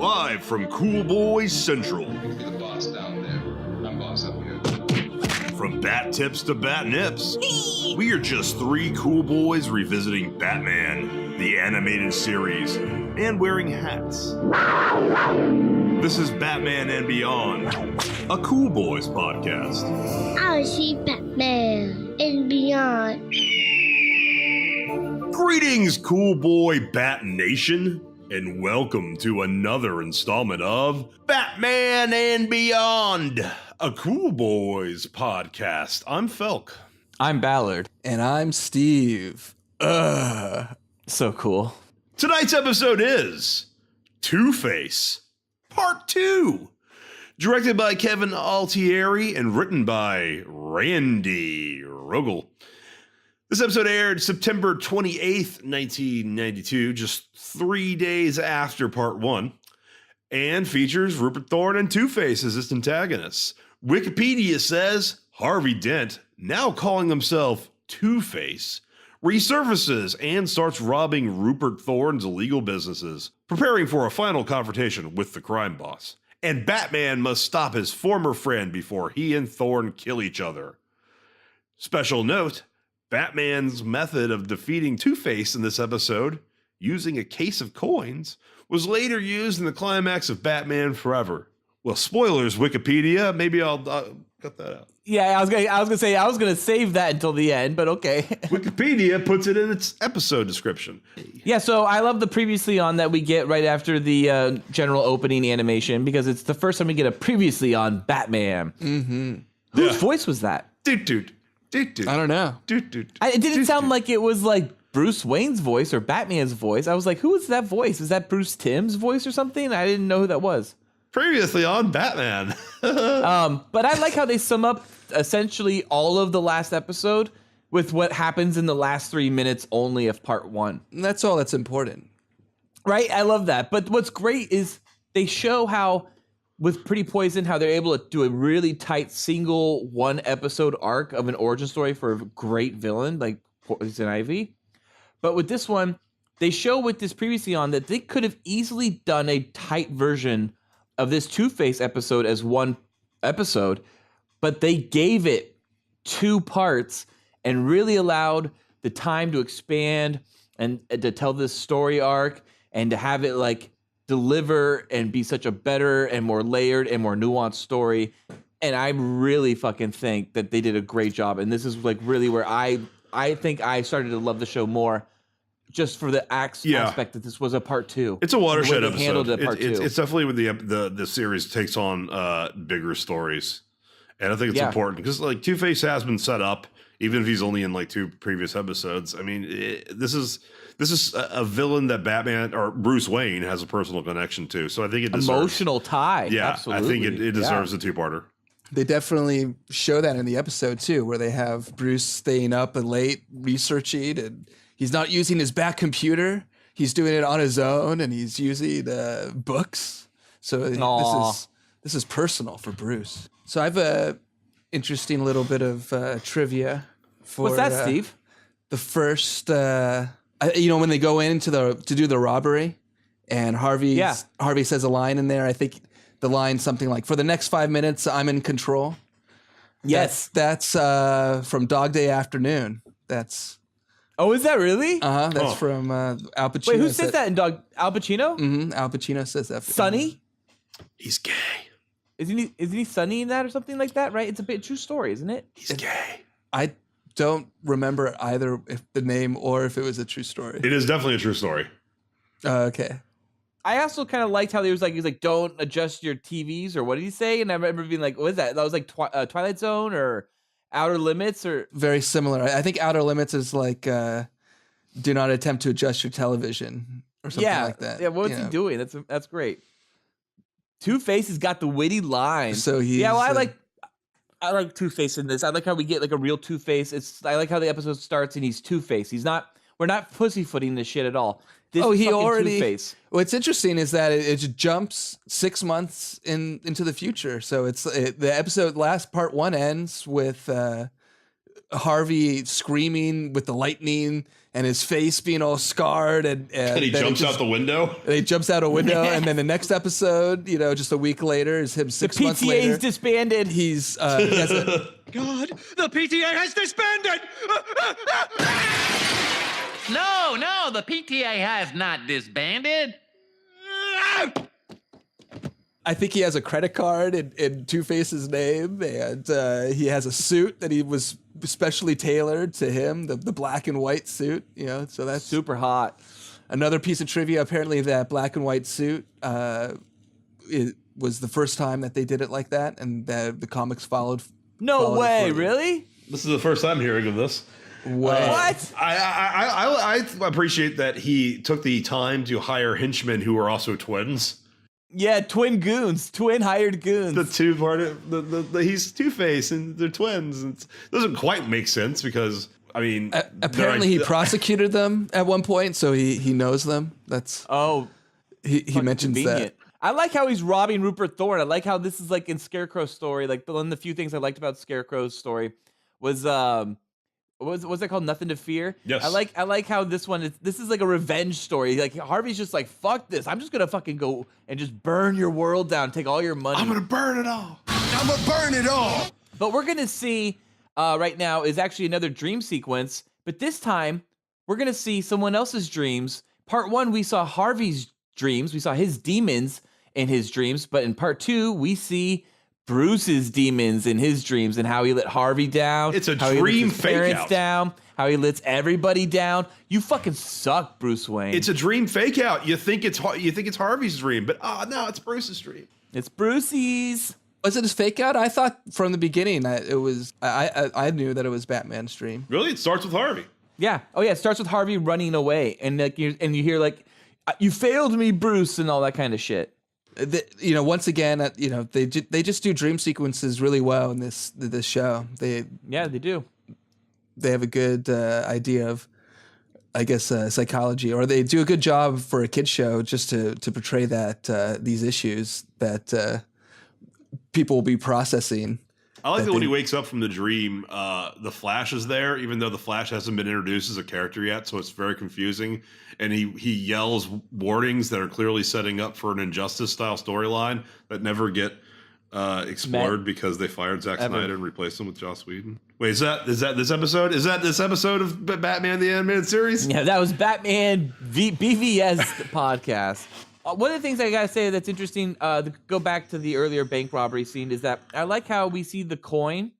Live from Cool Boys Central. You're the boss down there. I'm boss up here. From bat tips to bat nips, we are just three cool boys revisiting Batman, the animated series, and wearing hats. This is Batman and Beyond, a Cool Boys podcast. I see Batman and Beyond. Greetings, Cool Boy Bat Nation, and welcome to another installment of Batman and Beyond, a Cool Boys podcast. I'm Felk. I'm Ballard. And I'm Steve. So cool. Tonight's episode is Two-Face, Part 2, directed by Kevin Altieri and written by Randy Rogel. This episode aired September 28th, 1992, just 3 days after Part 1, and features Rupert Thorne and Two-Face as its antagonists. Wikipedia says Harvey Dent, now calling himself Two-Face, resurfaces and starts robbing Rupert Thorne's illegal businesses, preparing for a final confrontation with the crime boss. And Batman must stop his former friend before he and Thorne kill each other. Special note, Batman's method of defeating Two-Face in this episode, using a case of coins, was later used in the climax of Batman Forever. Well, spoilers, Wikipedia. Maybe I'll cut that out. Yeah, I was gonna save that until the end, but okay. Wikipedia puts it in its episode description. Yeah, so I love the previously on that we get right after the general opening animation because it's the first time we get a previously on Batman. Mm-hmm. Whose voice was that? Doot. I don't know. It didn't sound like it was like Bruce Wayne's voice or Batman's voice. I was like, who is that voice? Is that Bruce Timm's voice or something? I didn't know who that was. Previously on Batman. But I like how they sum up essentially all of the last episode with what happens in the last 3 minutes only of part 1. And that's all that's important. Right? I love that. But what's great is they show how, with Pretty Poison, how they're able to do a really tight single 1 episode arc of an origin story for a great villain like Poison Ivy. But with this one, they show with this previously on that they could have easily done a tight version of this Two-Face episode as 1 episode, but they gave it 2 parts and really allowed the time to expand and to tell this story arc and to have it like deliver and be such a better and more layered and more nuanced story. And I really fucking think that they did a great job. And this is like really where I think I started to love the show more, just for the aspect that this was a part 2. It's a watershed episode. Handled it part 2. It's definitely when the series takes on bigger stories, and I think it's important because like Two-Face has been set up, even if he's only in like 2 previous episodes. I mean, this is a villain that Batman or Bruce Wayne has a personal connection to. So I think it deserves emotional tie. Yeah, absolutely. I think it deserves a 2-parter. They definitely show that in the episode too, where they have Bruce staying up and late researching, and he's not using his back computer. He's doing it on his own, and he's using books. So this is personal for Bruce. So I have a interesting little bit of trivia for what's that, Steve? The first, when they go in to do the robbery, and Harvey says a line in there. I think the line something like, "For the next 5 minutes, I'm in control." Yes, that's from Dog Day Afternoon. That's. Oh, is that really? That's from Al Pacino. Wait, who says that in Dog? Al Pacino? Mm-hmm. Al Pacino says that. Sonny? He's gay. Isn't he Sonny in that or something like that? Right? It's a bit true story, isn't it? He's gay. I don't remember either if the name or if it was a true story. It is definitely a true story. Okay. I also kind of liked how he was like, don't adjust your TVs, or what did he say? And I remember being like, what is that? That was like Twilight Zone or Outer Limits, or very similar. I think Outer Limits is like do not attempt to adjust your television or something like that. Yeah, what's he doing? That's great. Two-Face has got the witty line. So I like Two-Face in this. I like how we get like a real Two-Face. I like how the episode starts and he's Two-Face. We're not pussyfooting this shit at all. This is Two-Face. What's interesting is that it jumps 6 months into the future. So the episode part 1 ends with Harvey screaming with the lightning and his face being all scarred, and he then jumps out the window. And he jumps out a window, and then the next episode, just a week later, is him 6 months later. PTA is disbanded. He has a, God, the PTA has disbanded! No, the PTA has not disbanded. I think he has a credit card in Two-Face's name, and he has a suit that he was specially tailored to him, the black and white suit. So that's Super hot. another piece of trivia. Apparently, that black and white suit it was the first time that they did it like that, and the comics followed. No followed way, further. really? This is the first time hearing of this. What? I appreciate that he took the time to hire henchmen who are also twins. Yeah, twin goons, twin hired goons. The two part of he's Two-Face and they're twins. It doesn't quite make sense because Apparently, he prosecuted them at one point, so he knows them. That's he mentions convenient. that. I like how he's robbing Rupert Thorne. I like how this is like in Scarecrow's story. Like one of the few things I liked about Scarecrow's story was what's that called? Nothing to Fear. Yes. I like how this is like a revenge story. Like Harvey's just like, fuck this. I'm just gonna fucking go and just burn your world down, take all your money. I'm gonna burn it all. But we're gonna see right now is actually another dream sequence, but this time we're gonna see someone else's dreams. Part 1, we saw Harvey's dreams, we saw his demons in his dreams, but in part 2, we see Bruce's demons in his dreams and how he let Harvey down. It's a how dream he lets his fake parents out. down, how he lets everybody down. You fucking suck, Bruce Wayne. It's a dream fake out. You think it's Harvey's dream, but no, it's Bruce's dream. It's Brucey's. Was it his fake out? I thought from the beginning that it was. I knew that it was Batman's dream. Really, it starts with Harvey. Yeah. Oh yeah. It starts with Harvey running away, and you hear like, "You failed me, Bruce," and all that kind of shit. Once again, they just do dream sequences really well in this show. They do. They have a good idea of, I guess, psychology, or they do a good job for a kid show just to portray that these issues that people will be processing. I like that when he wakes up from the dream, the Flash is there, even though the Flash hasn't been introduced as a character yet, so it's very confusing. And he yells warnings that are clearly setting up for an Injustice-style storyline that never get explored because they fired Zack Snyder and replaced him with Joss Whedon. Wait, is that this episode? Is that this episode of Batman the Animated Series? Yeah, that was Batman BVS podcast. One of the things I gotta say that's interesting, to go back to the earlier bank robbery scene, is that I like how we see the coin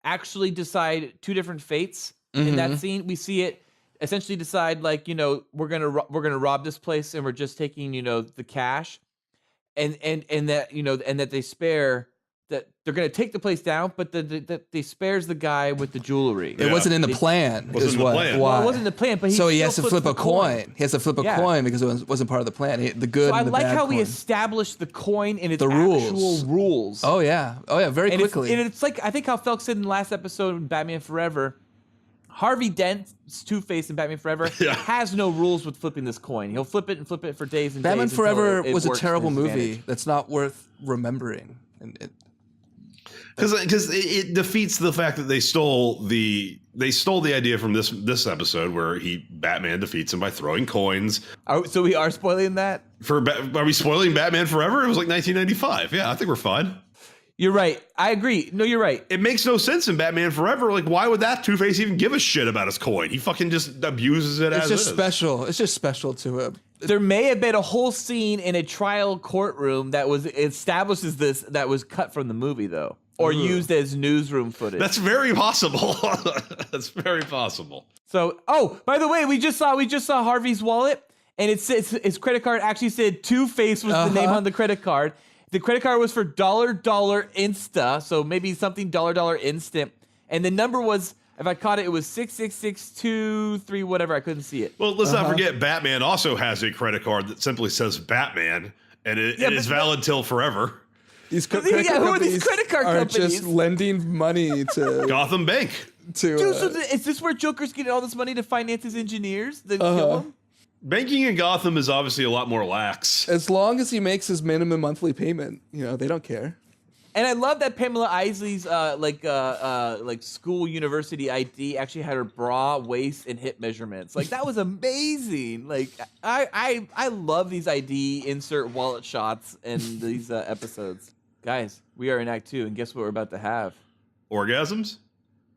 actually decide two different fates in that scene. We see it essentially decide like, we're gonna rob this place and we're just taking, the cash, and that and that they spare that they're gonna take the place down, but that they spares the guy with the jewelry. It wasn't in the plan. Wasn't in the plan. Well, it wasn't in the plan, but so he still has to flips flip the a coin. He has to flip a coin because it wasn't part of the plan. The good So I and the like bad how we coin. established the coin and its The rules. actual rules. Oh yeah, very and quickly. It's like I think how Felk said in the last episode in Batman Forever, Harvey Dent's Two-Face in Batman Forever has no rules with flipping this coin. He'll flip it and flip it for days and Batman days. Forever until it was a works to terrible his movie. advantage. That's not worth remembering. Because it defeats the fact that they stole the idea from this episode where Batman defeats him by throwing coins. So we are spoiling that? Are we spoiling Batman Forever? It was like 1995. Yeah, I think we're fine. You're right. I agree. No, you're right. It makes no sense in Batman Forever. Like, why would that Two-Face even give a shit about his coin? He fucking just abuses it It's as just is. special. It's just special to him. There may have been a whole scene in a trial courtroom that was establishes this that was cut from the movie though, or used as newsroom footage. That's very possible. That's very possible. So, by the way, we just saw Harvey's wallet, and it says his credit card actually said Two-Face was the name on the credit card. The credit card was for $$ Insta, so maybe something $$ instant, and the number was, if I caught it, it was 66623 whatever. I couldn't see it. Well, let's not forget Batman also has a credit card that simply says Batman, and it is valid till forever. These who are these credit card are companies? just lending money to Gotham Bank. to. Dude, so is this where Joker's getting all this money to finance his engineers? Then kill him? Banking in Gotham is obviously a lot more lax. As long as he makes his minimum monthly payment, they don't care. And I love that Pamela Isley's like school university ID actually had her bra, waist, and hip measurements. Like that was amazing. Like I love these ID insert wallet shots in these episodes. Guys, we are in Act 2, and guess what we're about to have? Orgasms?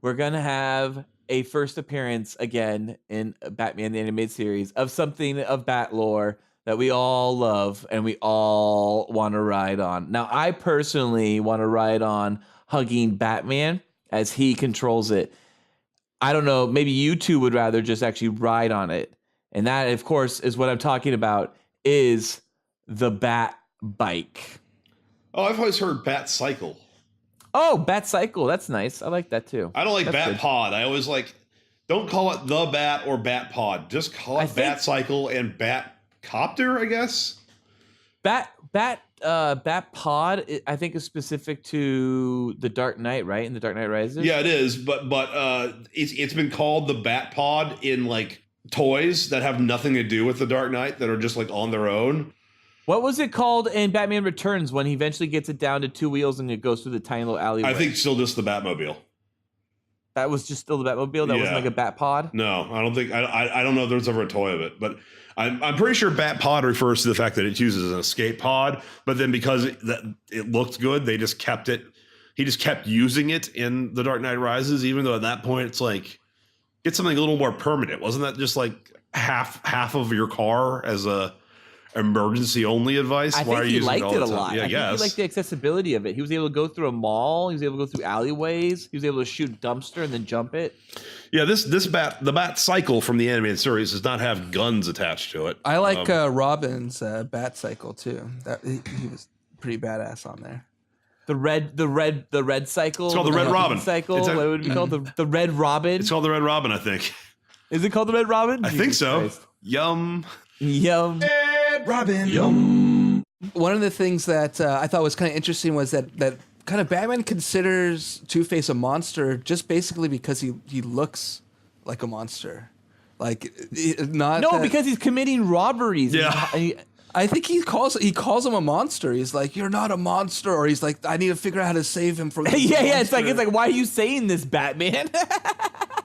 We're gonna have a first appearance again in Batman the Animated Series of something of Bat lore that we all love and we all want to ride on. Now, I personally want to ride on hugging Batman as he controls it. I don't know, maybe you two would rather just actually ride on it. And that, of course, is what I'm talking about, is the Bat Bike. Oh, I've always heard Bat Cycle. Oh, Bat Cycle. That's nice. I like that too. I don't like That's Bat good. Pod. I always like, don't call it the Bat or Bat Pod. Just call it Bat Cycle and Bat Copter, I guess. Bat Pod, I think, is specific to the Dark Knight, right? In the Dark Knight Rises. Yeah, it is. But it's been called the Bat Pod in like toys that have nothing to do with the Dark Knight, that are just like on their own. What was it called in Batman Returns when he eventually gets it down to 2 wheels and it goes through the tiny little alleyway? I think still just the Batmobile. That was just still the Batmobile. That wasn't like a Bat Pod. No, I don't think. I don't know if there's ever a toy of it, but I'm pretty sure Bat Pod refers to the fact that it uses an escape pod. But then because it looked good, they just kept it. He just kept using it in The Dark Knight Rises, even though at that point it's like, get something a little more permanent. Wasn't that just like half of your car as a emergency only advice? I think he liked it a lot. Yeah, I think he liked the accessibility of it. He was able to go through a mall. He was able to go through alleyways. He was able to shoot a dumpster and then jump it. Yeah, the Bat Cycle from the animated series does not have guns attached to it. I like Robin's Bat Cycle too. That he was pretty badass on there. The red cycle. It's called the Red Robin cycle. What would it be called? The Red Robin. It's called the Red Robin, I think. Is it called the Red Robin? I think so. Yum. Robin. Yum. One of the things that I thought was kind of interesting was that kind of Batman considers Two-Face a monster just basically because he looks like a monster. Like because he's committing robberies. Yeah. I think he calls him a monster. He's like, "You're not a monster," or he's like, "I need to figure out how to save him from." This yeah. monster." It's like, why are you saying this, Batman?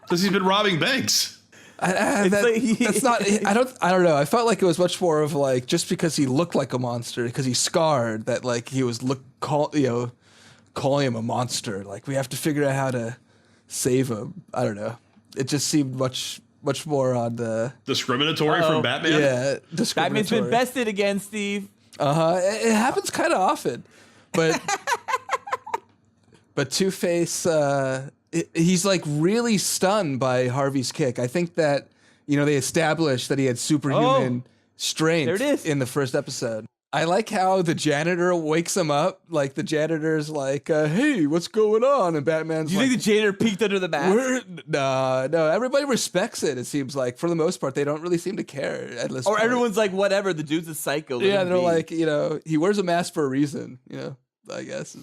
Because he's been robbing banks. That's not. I don't know. I felt like it was much more of like just because he looked like a monster, because he's scarred, that like he was calling him a monster. Like we have to figure out how to save him. I don't know. It just seemed much more on the discriminatory from Batman. Yeah, discriminatory. Batman's been bested again, Steve. It happens kind of often, but Two-Face. He's like really stunned by Harvey's kick. I think that, they established that he had superhuman strength in the first episode. I like how the janitor wakes him up. Like the janitor's like, "Hey, what's going on?" And Batman's Do you think the janitor peeked under the mask? No. Everybody respects it. It seems like for the most part, they don't really seem to care. Everyone's like, whatever. The dude's a psycho. Yeah, they're like, he wears a mask for a reason. I guess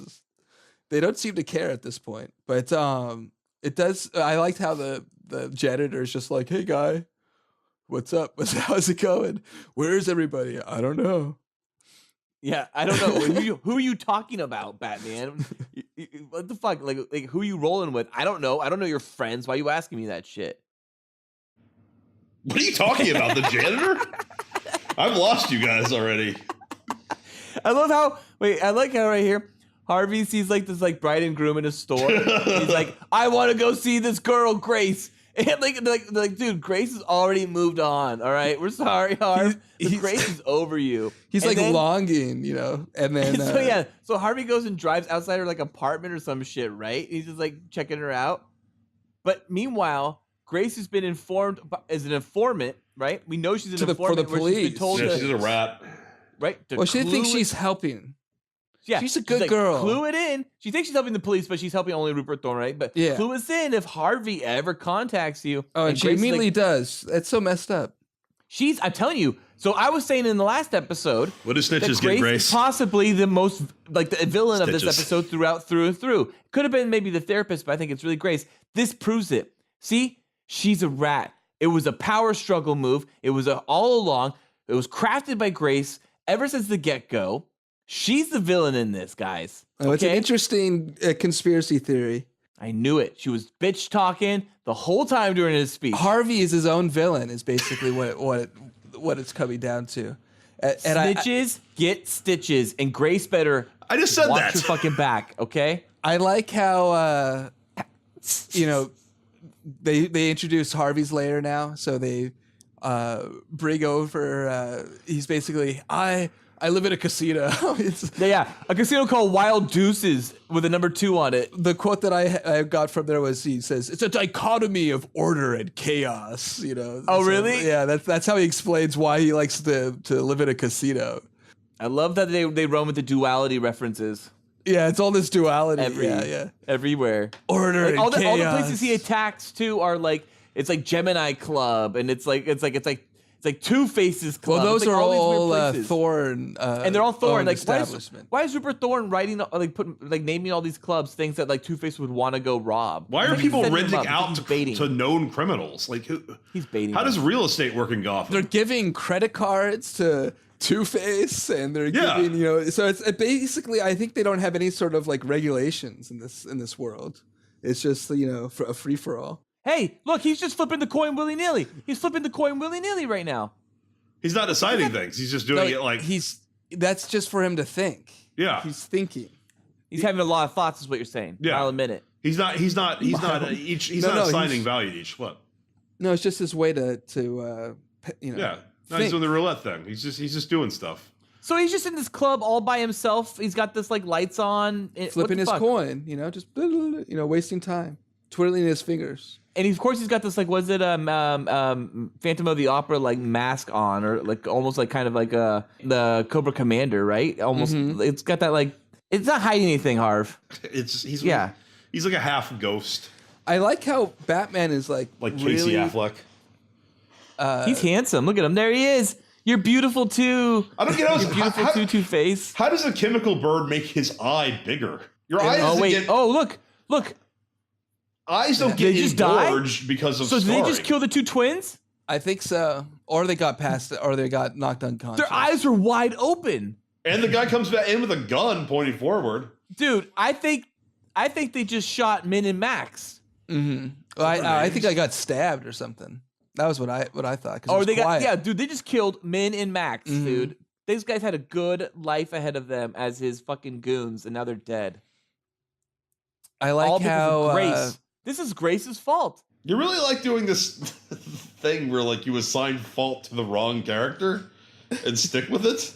they don't seem to care at this point. But it does. I liked how the janitor's just like, "Hey, guy, what's up? How's it going? Where's everybody? I don't know." Yeah, I don't know. Who are you talking about, Batman? What the fuck? Like, who are you rolling with? I don't know. I don't know your friends. Why are you asking me that shit? What are you talking about? The janitor? I've lost you guys already. I like how right here, Harvey sees like this like bride and groom in a store. He's like, "I want to go see this girl, Grace." And like, dude, Grace has already moved on. All right, we're sorry, Harv. Grace is over you. He's longing, and then So Harvey goes and drives outside her like apartment or some shit, right? He's just like checking her out. But meanwhile, Grace has been informed as an informant, right? We know she's an informant for the police. She's been told she's a rat, right? She thinks she's helping. Yeah, she's a good girl. Clue it in. She thinks she's helping the police, but she's helping only Rupert Thorne, right? But clue us in if Harvey ever contacts you. Oh, and she immediately does. That's so messed up. I'm telling you. So I was saying in the last episode, what do snitches get, Grace? Is possibly the most like the villain of this episode through and through. Could have been maybe the therapist, but I think it's really Grace. This proves it. See, she's a rat. It was a power struggle move. It was all along. It was crafted by Grace ever since the get-go. She's the villain in this, guys. Oh, it's an Okay? interesting conspiracy theory. I knew it. She was bitch talking the whole time during his speech. Harvey is his own villain. Is basically what it's coming down to. And Snitches get stitches, and Grace better. I just said watch that. your fucking back, okay? I like how they introduce Harvey's lair now, so they bring over. He's basically I live in a casino. Yeah, a casino called Wild Deuces with a number 2 on it. The quote that I got from there was he says it's a dichotomy of order and chaos. Oh, So, really? Yeah, that's how he explains why he likes to live in a casino. I love that they run with the duality references Yeah, it's all this duality. Yeah. everywhere. Order Like, and all the chaos. places he attacks too are like it's like Gemini Club, and it's like Two Faces Club. Well, It's those like are all these all weird places. Thorne, and they're all Thorne. owned Like establishment. why is Rupert Thorne writing naming all these clubs things that like Two Face would want to go rob? Why are Like, people he's setting them renting up. out He's baiting. to known criminals? Like, He's baiting. how them. does real estate work in Gotham? They're giving credit cards to Two-Face, and they're Yeah. giving so it's basically I think they don't have any sort of like regulations in this world. It's just for a free for all. Hey, look, he's just flipping the coin willy nilly. He's flipping the coin willy nilly right now. He's not deciding things. He's just doing it like That's just for him to think. Yeah. He's thinking. He's having a lot of thoughts, is what you're saying. Yeah. I'll admit it. he's not assigning he's- value to each flip. No, it's just his way to Yeah. No, he's think. doing the roulette thing. He's just doing stuff. So he's just in this club all by himself. He's got this like lights on, flipping his coin. coin, just wasting time, twiddling his fingers. And of course he's got this like, was it Phantom of the Opera like mask on, or like almost like kind of like the Cobra Commander, right? Almost, it's got that like, it's not hiding anything, Harv. He's Yeah. He's like a half ghost, I like how Batman is like like really, Casey Affleck. He's handsome. Look at him. There he is. You're beautiful too. I don't get You're beautiful too, Two-Face. How does a chemical bird make his eye bigger? Your eye Oh doesn't wait. get Oh look. eyes don't get They just die? engorged because of So did they just scarring. kill the two twins? I think so, or they got past it, or they got knocked unconscious. Their eyes were wide open. And the guy comes back in with a gun pointing forward. Dude, I think they just shot Min and Max. Well, I think I got stabbed or something. That was what I thought. 'Cause it Or was they quiet. dude, they just killed Min and Max, dude. These guys had a good life ahead of them as his fucking goons, and now they're dead. I like All because how of Grace. This is Grace's fault. You really like doing this thing where like you assign fault to the wrong character and stick with it.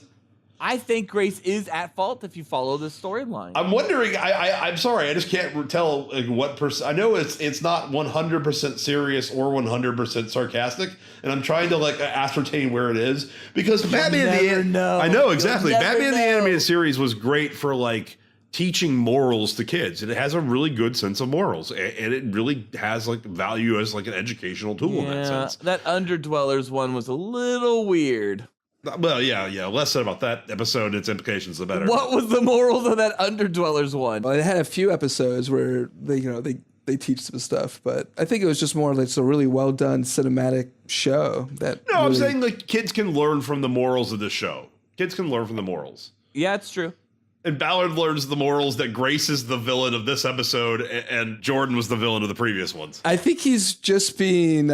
I think Grace is at fault if you follow this storyline. I'm wondering. I'm sorry. I just can't tell like, what percent. I know it's not 100% serious or 100% sarcastic, and I'm trying to like ascertain where it is because Batman never know. I know You'll exactly. never Batman the know. animated series was great for like teaching morals to kids, and it has a really good sense of morals, and it really has like value as like an educational tool in that sense. that Underdwellers one was a little weird. Well, yeah. Less said about that episode and its implications, the better. What was the morals of that Underdwellers one? Well, it had a few episodes where they teach some stuff, but I think it was just more like it's a really well done cinematic show. That No, I'm really- saying like kids can learn from the morals of this show. Kids can learn from the morals. Yeah, it's true. And Ballard learns the morals that Grace is the villain of this episode and Jordan was the villain of the previous ones. I think he's just being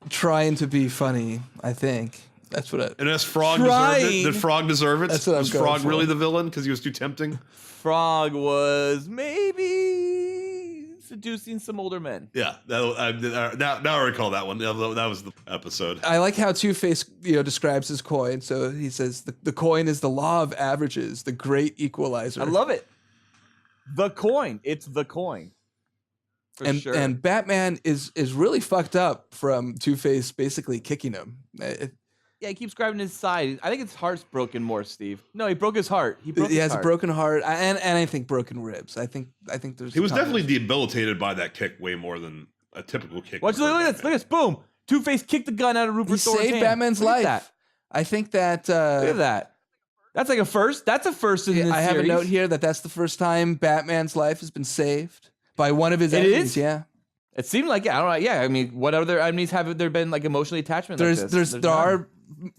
trying to be funny. I think that's what. And as Frog Trying. deserved it, did Frog deserve it? That's what I'm was going Frog for. really the villain because he was too tempting? Frog was maybe seducing some older men. Yeah, now I recall that one. That was the episode. I like how Two-Face describes his coin. So he says the coin is the law of averages, the great equalizer. I love it. The coin. It's the coin. For and sure. and Batman is really fucked up from Two-Face basically kicking him. Yeah, he keeps grabbing his side. I think his heart's broken more, Steve. No, he broke his heart. He He has his a heart. broken heart and I think broken ribs. I think there's. He was a definitely combination. debilitated by that kick way more than a typical kick. Watch, look at this. Look at this. Boom. Two-Face kicked the gun out of Rupert He Thorne's saved hand. Batman's Look at life. that. I think that. Look at that. That's like a first. That's a first in this I have series. a note here that's the first time Batman's life has been saved by one of his It enemies. is? Yeah. It seemed like it. I don't know. Yeah, I mean, what other enemies have there been like emotionally attachment? Like this? There none. are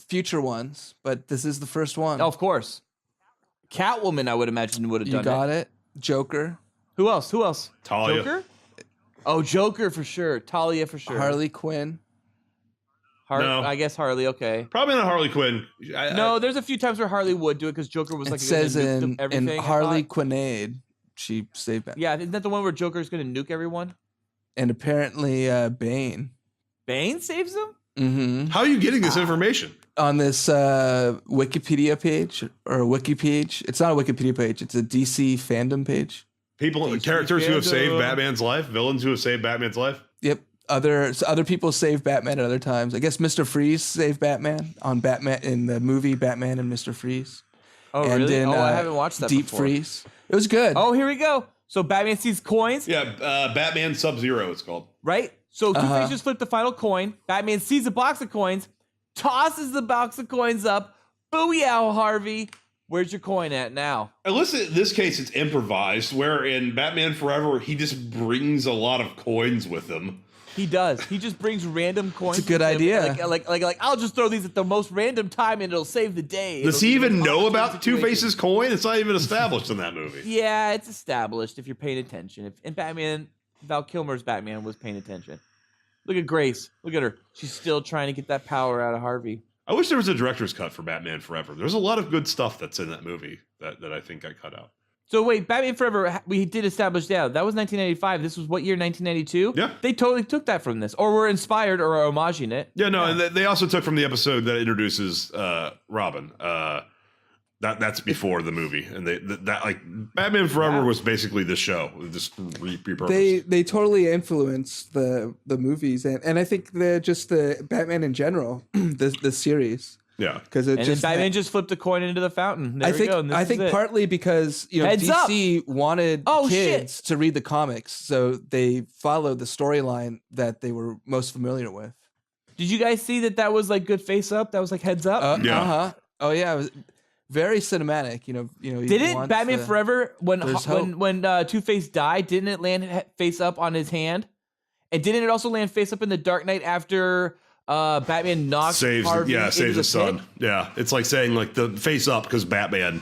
future ones, but this is the first one. Oh, of course. Catwoman, I would imagine, would have You done got it. it. Joker, Who else? Talia. Joker? Oh, Joker for sure. Talia for sure. Harley Quinn. No. I guess Harley, okay. Probably not Harley Quinn. No, there's a few times where Harley would do it because Joker was It like says gonna nuke in everything. I Harley thought. Quinade, she saved Batman. Yeah, isn't that the one where Joker's going to nuke everyone? And apparently Bane. Bane saves him? Mm-hmm. How are you getting this information? On this Wikipedia page or a wiki page. It's not a Wikipedia page. It's a DC fandom page. Characters who have saved fandom. Batman's life, villains who have saved Batman's life. Yep. Other people save Batman at other times. I guess Mr. Freeze saved Batman on Batman in the movie Batman and Mr. Freeze. Oh, And really? in, I haven't watched that Deep before. Freeze. It was good. Oh, here we go. So Batman sees coins, Yeah, Batman Sub-Zero it's called. right? So Two-Face just flipped the final coin. Batman sees a box of coins, tosses the box of coins up. Booyah, Harvey. Where's your coin at now? Unless in this case it's improvised, where in Batman Forever he just brings a lot of coins with him. He does. He just brings random coins. It's a good with him. idea. Like, I'll just throw these at the most random time and it'll save the day. Does It'll he give even you a know opportune about situation. Two-Face's coin? It's not even established in that movie. Yeah, it's established if you're paying attention. In Batman, Val Kilmer's Batman was paying attention. Look at Grace. Look at her. She's still trying to get that power out of Harvey. I wish there was a director's cut for Batman Forever. There's a lot of good stuff that's in that movie that I think I cut out. So wait, Batman Forever, we did establish that was 1995. This was what year? 1992. Yeah. They totally took that from this, or were inspired, or are homaging it. Yeah, no, and they also took from the episode that introduces Robin. That's before the movie, and that like Batman Forever was basically the show, just repurposed. They totally influenced the movies and I think the Batman in general, the series. Yeah, Because it And just then Batman just flipped a coin into the fountain. There we go. And this I is think it. partly because Heads DC wanted Oh, kids to read the comics, so they followed the storyline that they were most familiar with. Did you guys see that was like good face up? That was like heads up. Yeah. Oh yeah, it was very cinematic. You know. Did it Batman Forever when There's hope. when Two-Face died? Didn't it land face up on his hand? And didn't it also land face up in the Dark Knight after Batman knocks Harvey into saves the his son. pit? Yeah, it's like saying like the face up because Batman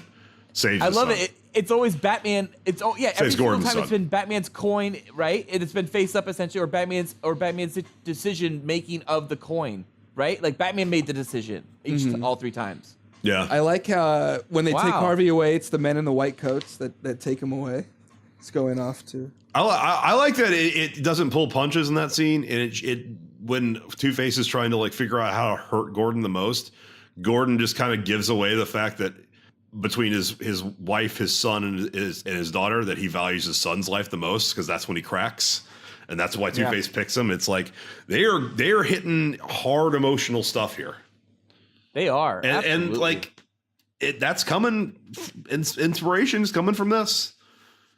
saves. I his love son. it. It's always Batman. Every single Gordon's time son. it's been Batman's coin, right? It's been face up essentially, or Batman's decision making of the coin, right? Like Batman made the decision all three times. Yeah, I like how when they take Wow. Harvey away, it's the men in the white coats that take him away. It's going off to. I like that it doesn't pull punches in that scene, and it when Two-Face is trying to like figure out how to hurt Gordon the most, Gordon just kind of gives away the fact that between his wife, his son, and his daughter, that he values his son's life the most because that's when he cracks, and that's why Two-Face picks him. It's like they are hitting hard emotional stuff here, They are, and absolutely. like that's coming. Inspiration's coming from this.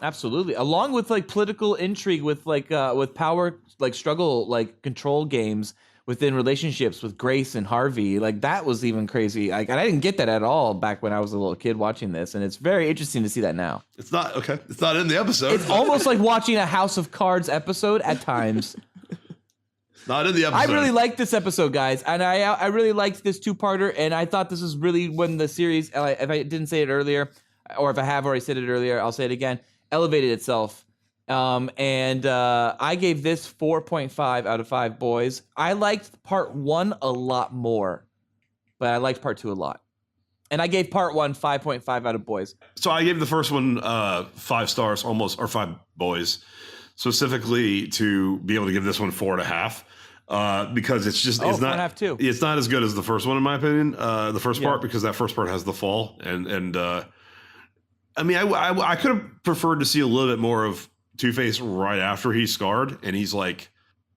Absolutely. Along with like political intrigue with with power, like struggle, like control games within relationships with Grace and Harvey. Like that was even crazy. Like, and I didn't get that at all back when I was a little kid watching this. And it's very interesting to see that now. It's not okay. It's not in the episode. It's almost like watching a House of Cards episode at times. not in the I episode. really liked this episode, guys. And I really liked this two-parter. And I thought this was really when the series, if I didn't say it earlier, or if I have already said it earlier, I'll say it again, elevated itself. And I gave this 4.5 out of 5 boys. I liked part 1 a lot more, but I liked part 2 a lot. And I gave part 1 5.5 out of boys. So I gave the first one 5 stars, almost, or 5 boys, specifically to be able to give this one 4.5 because it's just it's not 4.5 too. It's not as good as the first one in my opinion. The first Yeah. part, because that first part has the fall and I mean I could have preferred to see a little bit more of Two-Face right after he's scarred and he's like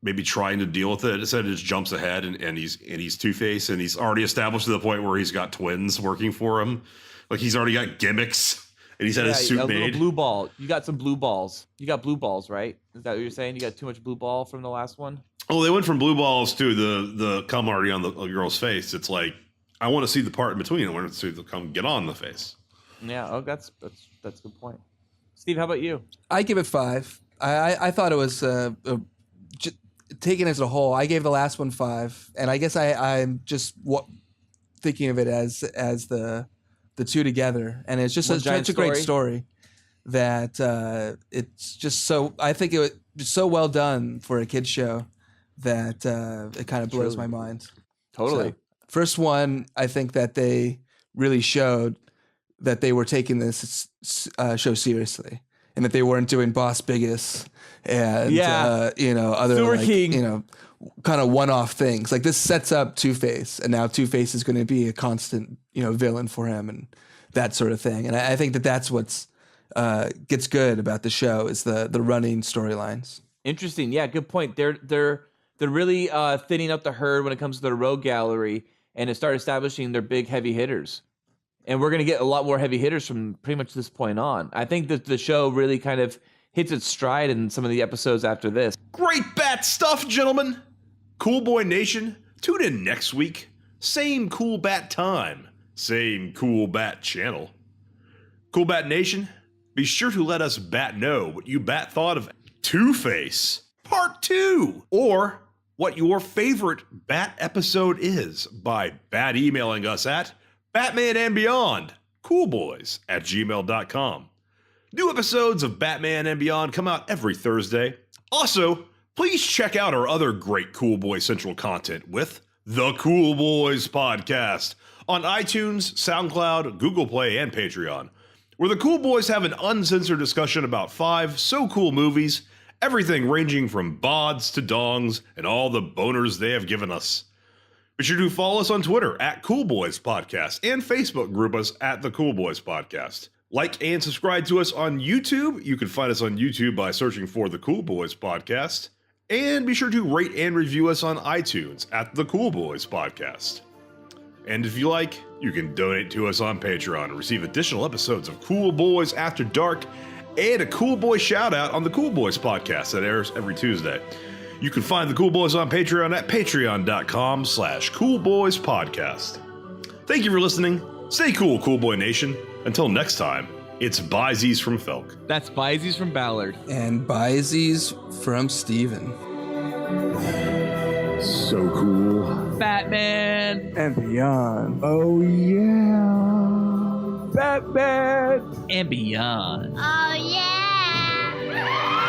maybe trying to deal with it. Instead, it just jumps ahead and he's Two-Face and he's already established to the point where he's got twins working for him. Like he's already got gimmicks and he's had his suit a little made. blue ball. You got some blue balls. You got blue balls, right? Is that what you're saying? You got too much blue ball from the last one? Oh, they went from blue balls to the cum already on the girl's face. It's like I want to see the part in between. I want to see the cum get on the face. Yeah. Oh, that's a good point. Steve, how about you? I give it 5. I thought it was taken as a whole. I gave the last one 5, and I guess I'm just thinking of it as the the two together, and it's just One such a great story that it's just so. I think it was so well done for a kids show that it kind of blows my mind. Totally. So, first one, I think that they really showed that they were taking this show seriously, and that they weren't doing Boss Biggest and other Sewer like, King. kind of one-off things. Like this sets up Two-Face, and now Two-Face is going to be a constant villain for him and that sort of thing. And I think that that's what's gets good about the show is the running storylines. Interesting. Yeah, good point. They're really thinning up the herd when it comes to the rogue gallery, and to start establishing their big heavy hitters. And we're going to get a lot more heavy hitters from pretty much this point on. I think that the show really kind of hits its stride in some of the episodes after this. Great bat stuff, gentlemen. Cool Boy Nation, tune in next week. Same Cool Bat time, same Cool Bat channel. Cool Bat Nation, be sure to let us bat know what you bat thought of Two-Face Part 2, or what your favorite bat episode is by bat emailing us at batmanandbeyondcoolboys@gmail.com. New episodes of Batman and Beyond come out every Thursday. Also, please check out our other great Cool Boy Central content with The Cool Boys Podcast on iTunes, SoundCloud, Google Play, and Patreon, where the Cool Boys have an uncensored discussion about 5 so cool movies, everything ranging from bods to dongs and all the boners they have given us. Be sure to follow us on Twitter at Cool Boys Podcast and Facebook group us at The Cool Boys Podcast. Like and subscribe to us on YouTube. You can find us on YouTube by searching for The Cool Boys Podcast. And be sure to rate and review us on iTunes at The Cool Boys Podcast. And if you like, you can donate to us on Patreon and receive additional episodes of Cool Boys After Dark and a Cool Boy shout out on The Cool Boys Podcast that airs every Tuesday. You can find the Cool Boys on Patreon at patreon.com/coolboyspodcast. Thank you for listening. Stay cool, Cool Boy Nation. Until next time, it's Byzies from Felk. That's Byzies from Ballard. And Byzies from Steven. So cool. Batman And beyond. Oh yeah. Batman and Beyond. Oh, yeah.